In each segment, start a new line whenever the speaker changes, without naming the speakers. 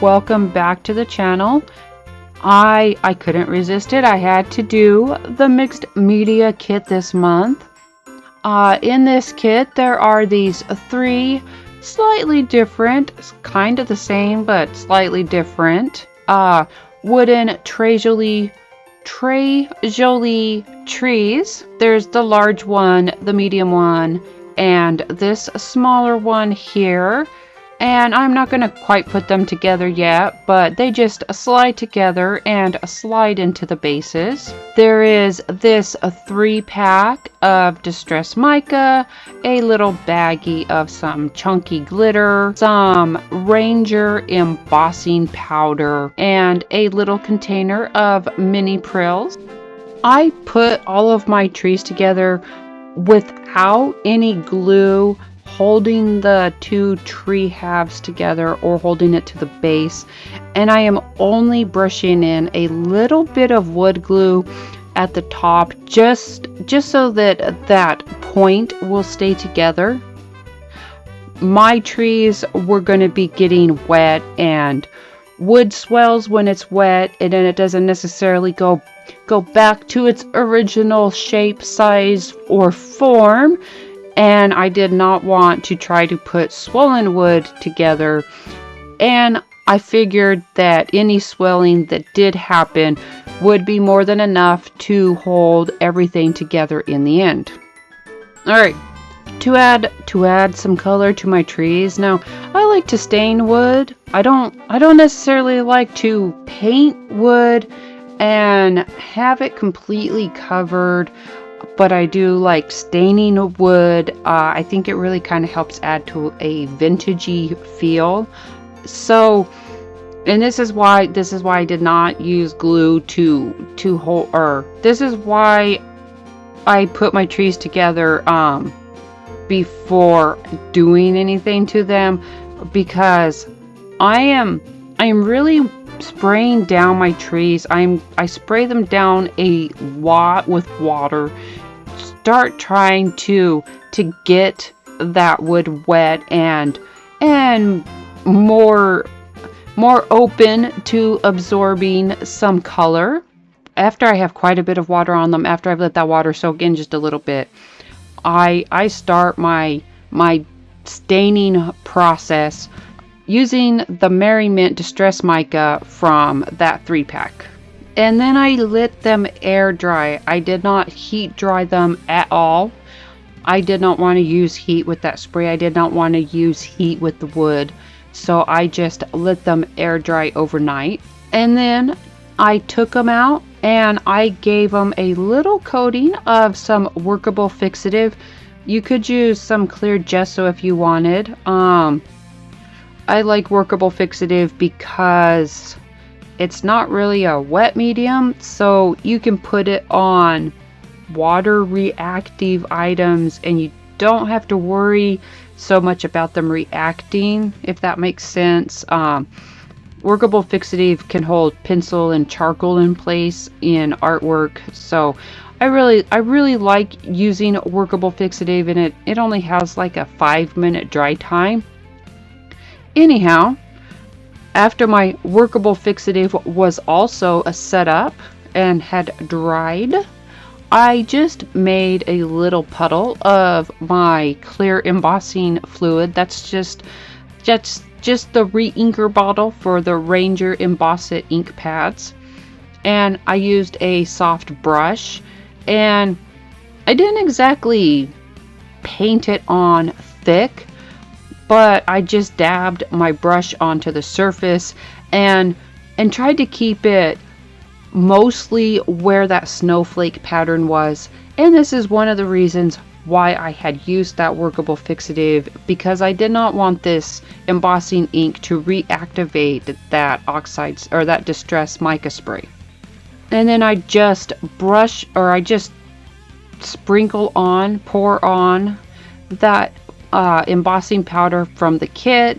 welcome back to the channel. I couldn't resist it. I had to do the mixed media kit this month. In this kit there are these three slightly different, kind of the same but slightly different wooden Tres Jolie trees. There's the large one, the medium one, and this smaller one here. And I'm not going to quite put them together yet, but they just slide together and slide into the bases. There is this 3-pack of distress mica, a little baggie of some chunky glitter, some Ranger embossing powder, and a little container of mini prills. I put all of my trees together without any glue holding the two tree halves together or holding it to the base, and I am only brushing in a little bit of wood glue at the top just so that that point will stay together. My trees were going to be getting wet, and wood swells when it's wet, and then it doesn't necessarily go back to its original shape, size, or form. And I did not want to try to put swollen wood together, and I figured that any swelling that did happen would be more than enough to hold everything together in the end. Alright, to add some color to my trees. Now, I like to stain wood. I don't necessarily like to paint wood and have it completely covered, but I do like staining wood. I think it really kind of helps add to a vintagey feel. So, and this is why I did not use glue to hold, or this is why I put my trees together before doing anything to them, because I am really spraying down my trees. I spray them down a lot with water. Start trying to get that wood wet and more open to absorbing some color. After I have quite a bit of water on them, after I've let that water soak in just a little bit, I start my staining process using the Merriment Distress Mica from that 3-pack. And then I let them air dry. I did not heat dry them at all. I did not want to use heat with that spray. I did not want to use heat with the wood. So I just let them air dry overnight. And then I took them out and I gave them a little coating of some workable fixative. You could use some clear gesso if you wanted. I like workable fixative because it's not really a wet medium, so you can put it on water reactive items and you don't have to worry so much about them reacting, if that makes sense. Workable fixative can hold pencil and charcoal in place in artwork, so I really like using workable fixative, and it only has like a 5-minute dry time. Anyhow, after my workable fixative was also set up and had dried, I just made a little puddle of my clear embossing fluid. That's just the re-inker bottle for the Ranger Emboss It ink pads. And I used a soft brush, and I didn't exactly paint it on thick, but I just dabbed my brush onto the surface and tried to keep it mostly where that snowflake pattern was. And this is one of the reasons why I had used that workable fixative, because I did not want this embossing ink to reactivate that oxides or that distress mica spray. And then I just sprinkle on, pour on that embossing powder from the kit,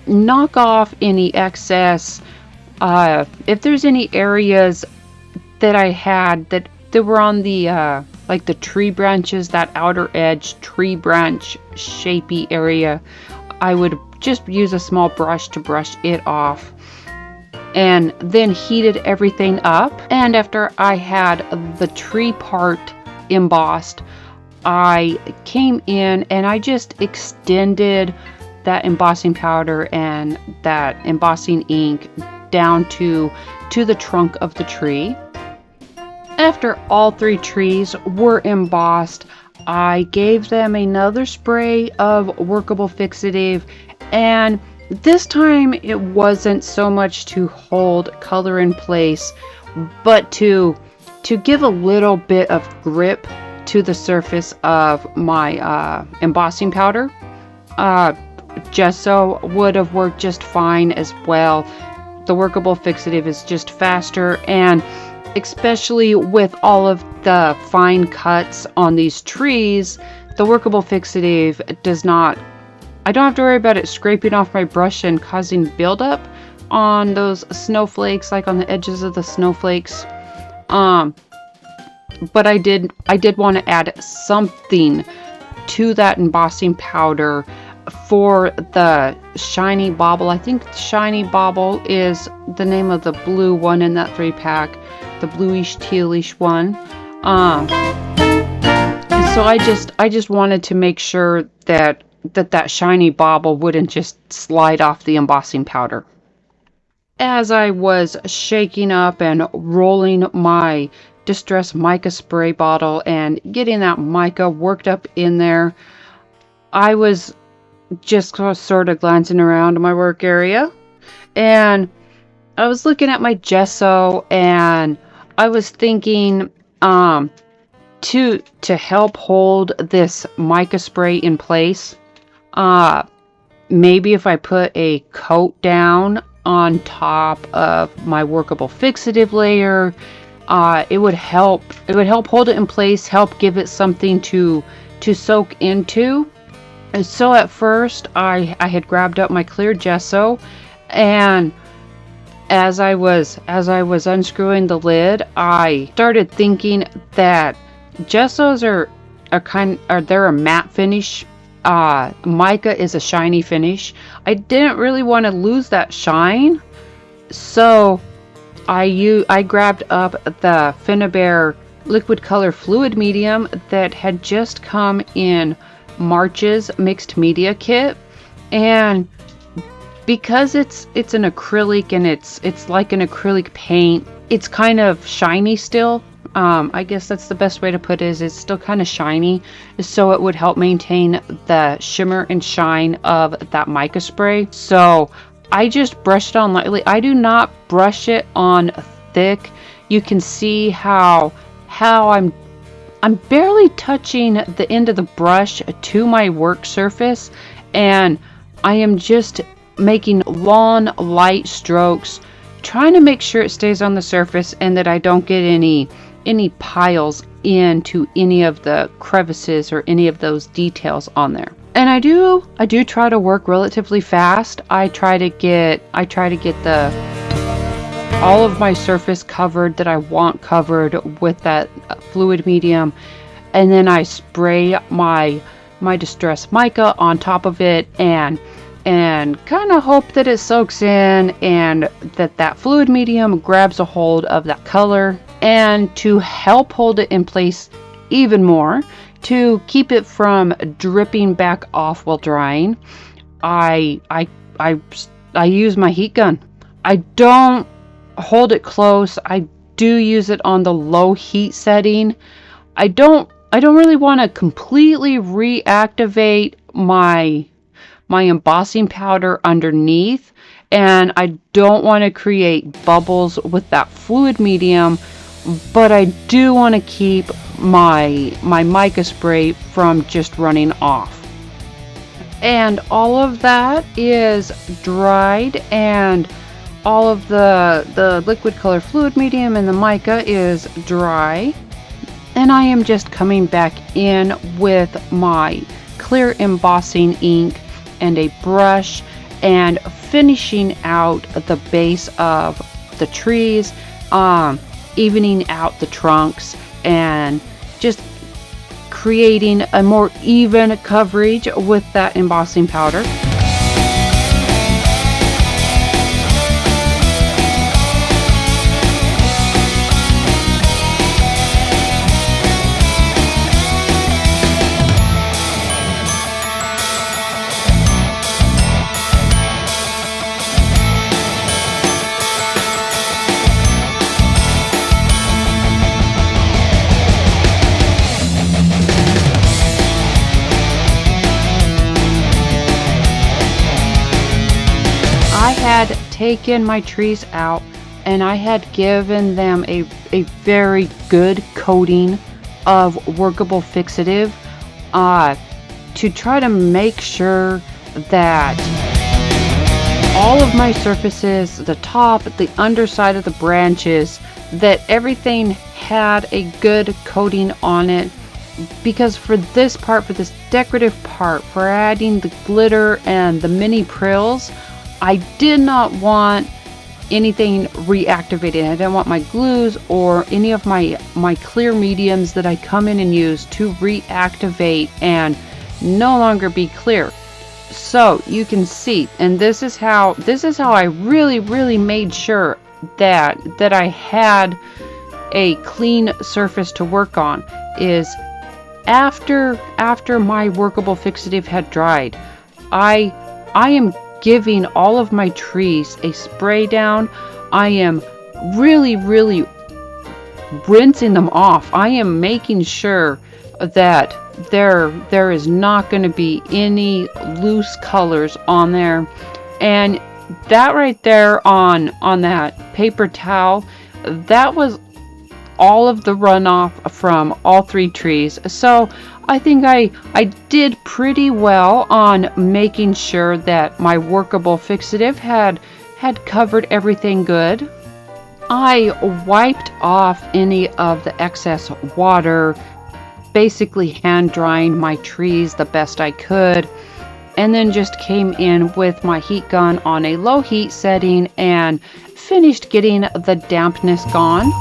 knock off any excess. If there's any areas that I had that were on the like the tree branches, that outer edge tree branch shapey area, I would just use a small brush to brush it off, and then heated everything up. And after I had the tree part embossed, I came in and I just extended that embossing powder and that embossing ink down to the trunk of the tree. After all 3 trees were embossed, I gave them another spray of workable fixative, and this time it wasn't so much to hold color in place, but to give a little bit of grip to the surface of my embossing powder. Gesso would have worked just fine as well. The workable fixative is just faster, and especially with all of the fine cuts on these trees, the workable fixative does not, I don't have to worry about it scraping off my brush and causing buildup on those snowflakes, like on the edges of the snowflakes. But I did want to add something to that embossing powder for the Shiny Bauble. I think Shiny Bauble is the name of the blue one in that 3-pack, the bluish tealish one. So I just wanted to make sure that Shiny Bauble wouldn't just slide off the embossing powder. As I was shaking up and rolling my Distress mica spray bottle and getting that mica worked up in there, I was just sort of glancing around my work area, and I was looking at my gesso, and I was thinking to help hold this mica spray in place, maybe if I put a coat down on top of my workable fixative layer, it would help hold it in place, help give it something to soak into. And so at first I had grabbed up my clear gesso, and as I was unscrewing the lid, I started thinking that gessos are they're a matte finish. Mica is a shiny finish. I didn't really want to lose that shine, so I grabbed up the Finnabair liquid color fluid medium that had just come in March's mixed media kit, and because it's an acrylic and it's like an acrylic paint, it's kind of shiny still. I guess that's the best way to put it, is it's still kind of shiny, so it would help maintain the shimmer and shine of that mica spray. So I just brushed it on lightly. I do not brush it on thick. You can see how I'm barely touching the end of the brush to my work surface, and I am just making long, light strokes, trying to make sure it stays on the surface and that I don't get any piles into any of the crevices or any of those details on there. And I do try to work relatively fast. I try to get all of my surface covered that I want covered with that fluid medium, and then I spray my Distress mica on top of it and kind of hope that it soaks in and that fluid medium grabs a hold of that color. And to help hold it in place even more, to keep it from dripping back off while drying, I use my heat gun. I don't hold it close. I do use it on the low heat setting. I don't really want to completely reactivate my embossing powder underneath, and I don't want to create bubbles with that fluid medium, but I do want to keep my mica spray from just running off. And all of that is dried, and all of the liquid color fluid medium and the mica is dry, and I am just coming back in with my clear embossing ink and a brush and finishing out the base of the trees, evening out the trunks, and just creating a more even coverage with that embossing powder. had taken my trees out and I had given them a very good coating of workable fixative to try to make sure that all of my surfaces, the top, the underside of the branches, that everything had a good coating on it. Because for this part, for this decorative part, for adding the glitter and the mini prills, I did not want anything reactivated. I didn't want my glues or any of my clear mediums that I come in and use to reactivate and no longer be clear. So you can see, and this is how I really made sure that I had a clean surface to work on, is after my workable fixative had dried, I am giving all of my trees a spray down. I am really rinsing them off. I am making sure that there is not going to be any loose colors on there. And that right there on that paper towel, that was all of the runoff from all 3 trees. So I think I did pretty well on making sure that my workable fixative had covered everything good. I wiped off any of the excess water, basically hand drying my trees the best I could, and then just came in with my heat gun on a low heat setting and finished getting the dampness gone.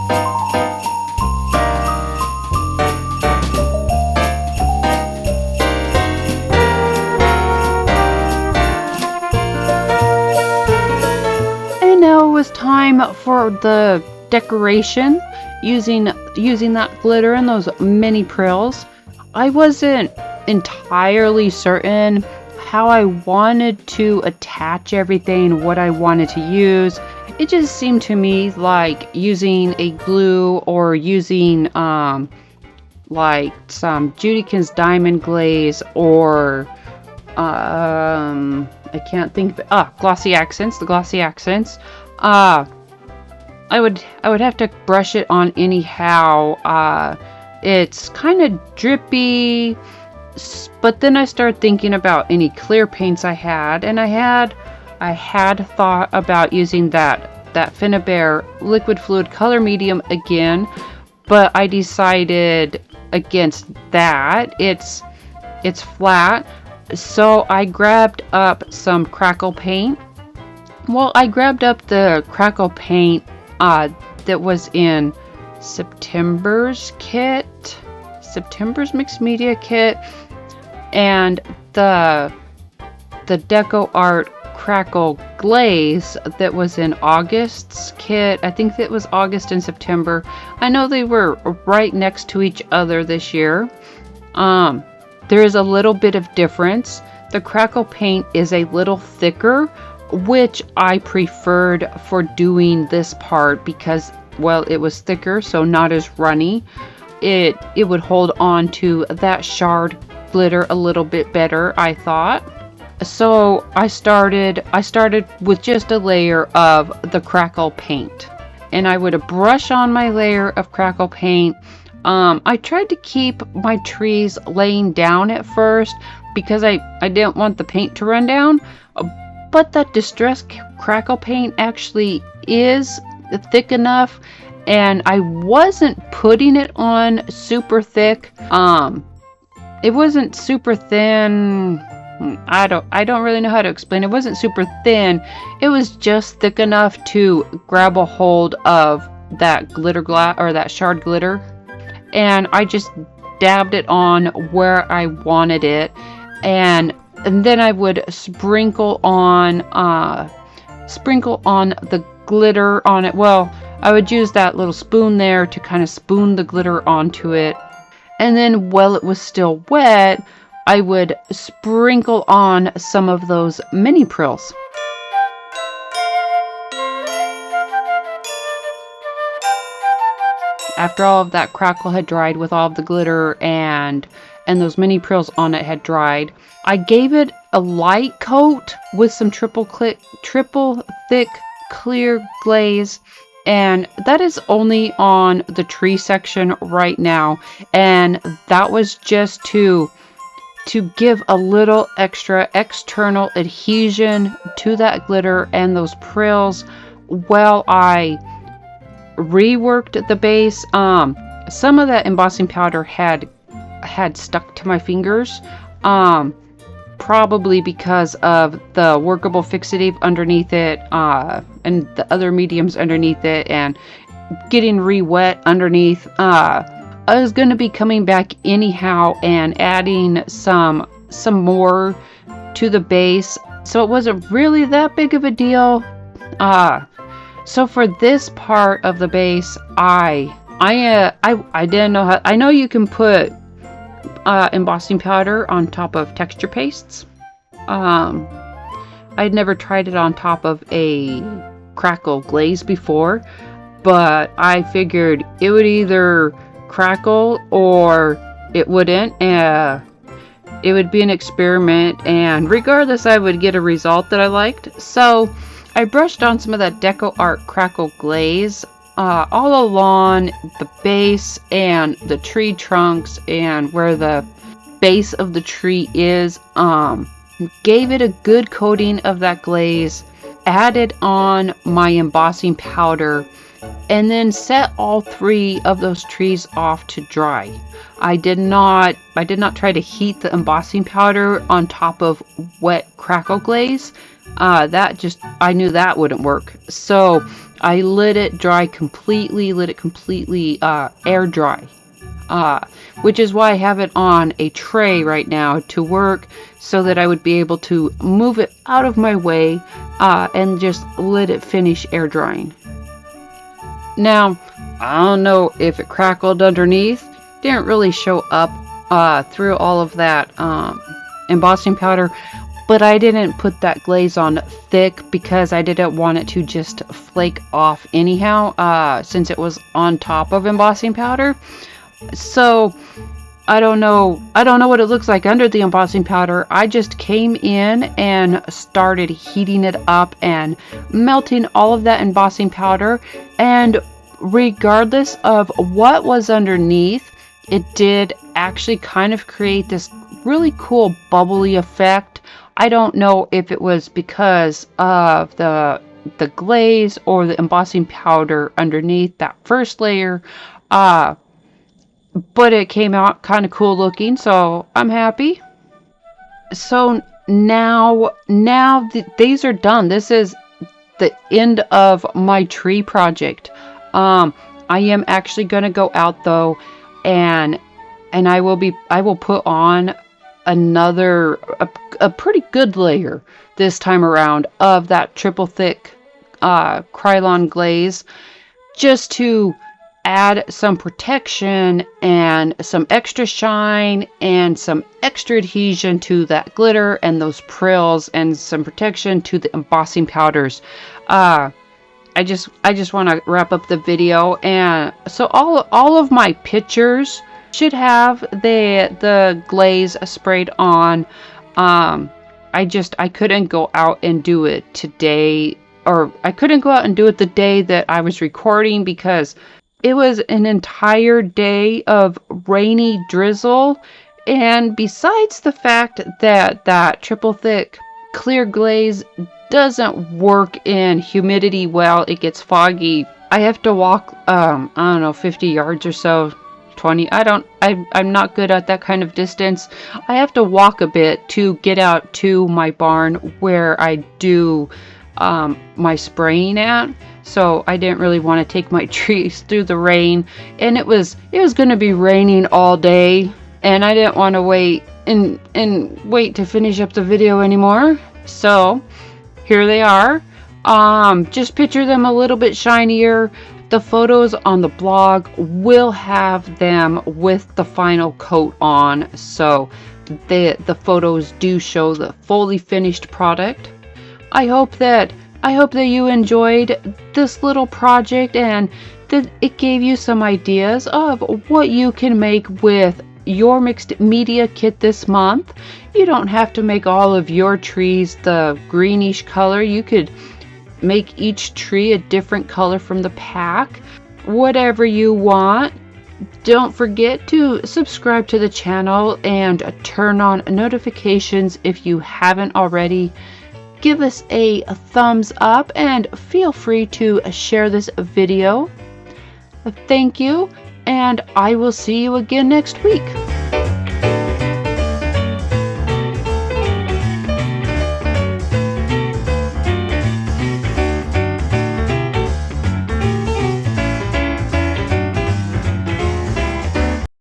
And now it was time for the decoration using that glitter and those mini prills. I wasn't entirely certain how I wanted to attach everything, what I wanted to use. It just seemed to me like using a glue or using like some Judikins diamond glaze or I can't think of glossy accents, the glossy accents. I would have to brush it on anyhow. It's kind of drippy, but then I started thinking about any clear paints I had, and I had thought about using that Finnabair liquid fluid color medium again, but I decided against that. It's flat, so I grabbed up some crackle paint. Well, I grabbed up the crackle paint that was in September's mixed media kit, and the Deco Art crackle glaze that was in August's kit. I think it was August and September. I know they were right next to each other this year. There is a little bit of difference. The crackle paint is a little thicker, which I preferred for doing this part because, well, it was thicker, so not as runny. It would hold on to that shard glitter a little bit better, I thought. So I started with just a layer of the crackle paint, and I would brush on my layer of crackle paint. I tried to keep my trees laying down at first because I didn't want the paint to run down, but that distressed crackle paint actually is thick enough, and I wasn't putting it on super thick. It wasn't super thin. I don't really know how to explain. It wasn't super thin. It was just thick enough to grab a hold of that glitter glass or that shard glitter, and I just dabbed it on where I wanted it, and then I would sprinkle on the glitter on it. Well, I would use that little spoon there to kind of spoon the glitter onto it, and then while it was still wet, I would sprinkle on some of those mini prills. After all of that crackle had dried with all of the glitter and and those mini prills on it had dried. I gave it a light coat with some triple thick clear glaze, and that is only on the tree section right now, and that was just to give a little extra external adhesion to that glitter and those prills while I reworked the base. Some of that embossing powder had stuck to my fingers, probably because of the workable fixative underneath it, and the other mediums underneath it, and getting re-wet underneath. I was going to be coming back anyhow and adding some more to the base, so it wasn't really that big of a deal. So for this part of the base, I didn't know how. I know you can put embossing powder on top of texture pastes. I'd never tried it on top of a crackle glaze before, but I figured it would either crackle or it wouldn't. It would be an experiment, and regardless, I would get a result that I liked. So I brushed on some of that Deco Art crackle glaze all along the base and the tree trunks and where the base of the tree is. Gave it a good coating of that glaze, added on my embossing powder, and then set all 3 of those trees off to dry. I did not try to heat the embossing powder on top of wet crackle glaze. I knew that wouldn't work. So I let it completely air dry. Which is why I have it on a tray right now to work, so that I would be able to move it out of my way and just let it finish air drying. Now, I don't know if it crackled underneath. Didn't really show up through all of that embossing powder, but I didn't put that glaze on thick because I didn't want it to just flake off anyhow, since it was on top of embossing powder. So I don't know what it looks like under the embossing powder. I just came in and started heating it up and melting all of that embossing powder, and regardless of what was underneath, it did actually kind of create this really cool bubbly effect. I don't know if it was because of the glaze or the embossing powder underneath that first layer, but it came out kind of cool looking, so I'm happy. So now these are done. This is the end of my tree project. I am actually going to go out though, and I will put on another a pretty good layer this time around of that triple thick Krylon glaze, just to add some protection and some extra shine and some extra adhesion to that glitter and those prills, and some protection to the embossing powders. I just want to wrap up the video, and so all of my pictures should have the glaze sprayed on. I couldn't go out and do it today, or I couldn't go out and do it the day that I was recording, because it was an entire day of rainy drizzle, and besides the fact that that triple thick clear glaze doesn't work in humidity well, it gets foggy. I have to walk, I don't know, 50 yards or so, 20. I'm not good at that kind of distance. I have to walk a bit to get out to my barn where I do my spraying at. So I didn't really want to take my trees through the rain, and it was going to be raining all day, and I didn't want to wait to finish up the video anymore. So here they are. Just picture them a little bit shinier. The photos on the blog will have them with the final coat on, so the photos do show the fully finished product. I hope that you enjoyed this little project, and that it gave you some ideas of what you can make with your mixed media kit this month. You don't have to make all of your trees the greenish color. You could make each tree a different color from the pack. Whatever you want. Don't forget to subscribe to the channel and turn on notifications if you haven't already. Give us a thumbs up and feel free to share this video. Thank you, and I will see you again next week.